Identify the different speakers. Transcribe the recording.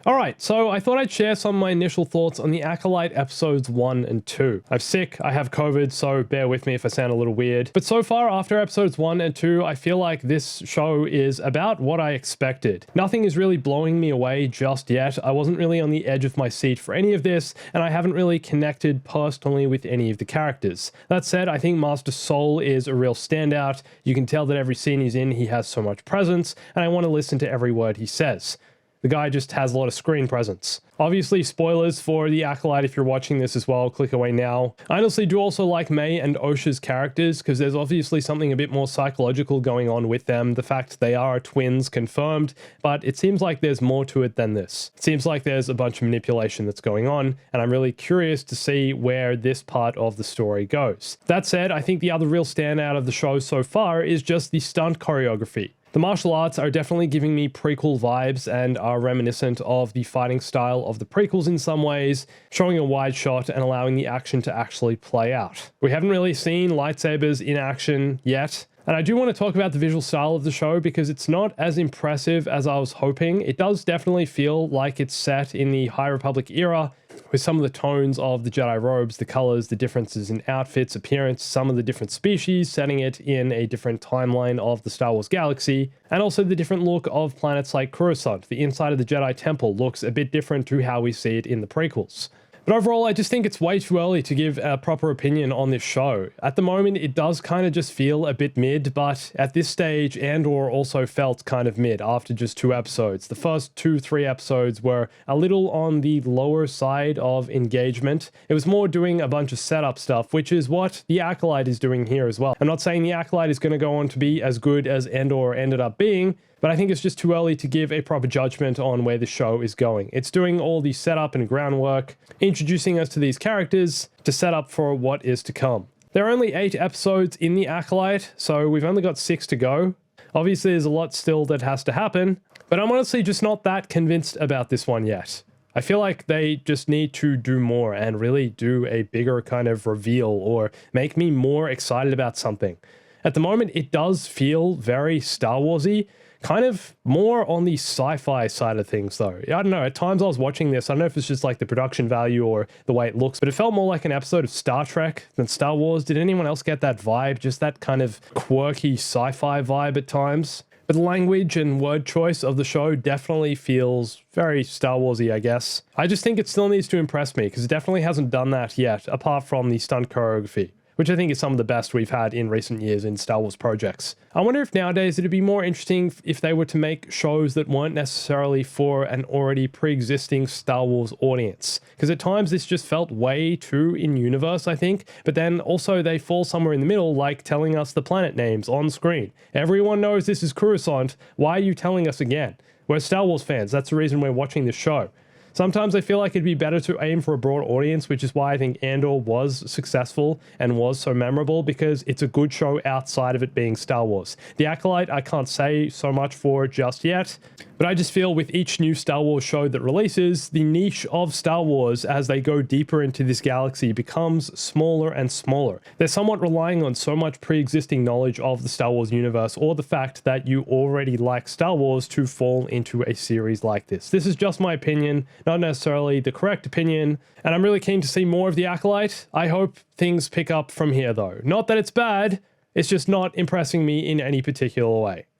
Speaker 1: Alright, so I thought I'd share some of my initial thoughts on the Acolyte episodes 1 and 2. I'm sick, I have COVID, so bear with me if I sound a little weird. But so far, after episodes 1 and 2, I feel like this show is about what I expected. Nothing is really blowing me away just yet. I wasn't really on the edge of my seat for any of this, and I haven't really connected personally with any of the characters. That said, I think Master Soul is a real standout. You can tell that every scene he's in, he has so much presence, and I want to listen to every word he says. The guy just has a lot of screen presence. Obviously, spoilers for the Acolyte if you're watching this as well, click away now. I honestly do also like Mei and Osha's characters, because there's obviously something a bit more psychological going on with them. The fact they are twins confirmed, but it seems like there's more to it than this. It seems like there's a bunch of manipulation that's going on, and I'm really curious to see where this part of the story goes. That said, I think the other real standout of the show so far is just the stunt choreography. The martial arts are definitely giving me prequel vibes and are reminiscent of the fighting style of the prequels in some ways, showing a wide shot and allowing the action to actually play out. We haven't really seen lightsabers in action yet, and I do want to talk about the visual style of the show because it's not as impressive as I was hoping. It does definitely feel like it's set in the High Republic era, with some of the tones of the Jedi robes, the colors, the differences in outfits, appearance, some of the different species, setting it in a different timeline of the Star Wars galaxy, and also the different look of planets like Coruscant. The inside of the Jedi Temple looks a bit different to how we see it in the prequels. But overall, I just think it's way too early to give a proper opinion on this show. At the moment, it does kind of just feel a bit mid, but at this stage, Andor also felt kind of mid after just 2 episodes. The first 2-3 episodes were a little on the lower side of engagement. It was more doing a bunch of setup stuff, which is what the Acolyte is doing here as well. I'm not saying the Acolyte is going to go on to be as good as Andor ended up being, but I think it's just too early to give a proper judgment on where the show is going. It's doing all the setup and groundwork, introducing us to these characters to set up for what is to come. There are only 8 episodes in the Acolyte, so we've only got 6 to go. Obviously, there's a lot still that has to happen, but I'm honestly just not that convinced about this one yet. I feel like they just need to do more and really do a bigger kind of reveal or make me more excited about something. At the moment, it does feel very Star Wars-y, kind of more on the sci-fi side of things though. I don't know, at times I was watching this, I don't know if it's just like the production value or the way it looks, but it felt more like an episode of Star Trek than Star Wars. Did anyone else get that vibe? Just that kind of quirky sci-fi vibe at times? But the language and word choice of the show definitely feels very Star Wars-y, I guess. I just think it still needs to impress me, because it definitely hasn't done that yet, apart from the stunt choreography, which I think is some of the best we've had in recent years in Star Wars projects. I wonder if nowadays it'd be more interesting if they were to make shows that weren't necessarily for an already pre-existing Star Wars audience. Because at times this just felt way too in-universe, I think, but then also they fall somewhere in the middle, like telling us the planet names on screen. Everyone knows this is Coruscant, why are you telling us again? We're Star Wars fans, that's the reason we're watching this show. Sometimes I feel like it'd be better to aim for a broad audience, which is why I think Andor was successful and was so memorable, because it's a good show outside of it being Star Wars. The Acolyte, I can't say so much for just yet, but I just feel with each new Star Wars show that releases, the niche of Star Wars as they go deeper into this galaxy becomes smaller and smaller. They're somewhat relying on so much pre-existing knowledge of the Star Wars universe, or the fact that you already like Star Wars, to fall into a series like this. This is just my opinion, not necessarily the correct opinion, and I'm really keen to see more of the Acolyte. I hope things pick up from here though. Not that it's bad, it's just not impressing me in any particular way.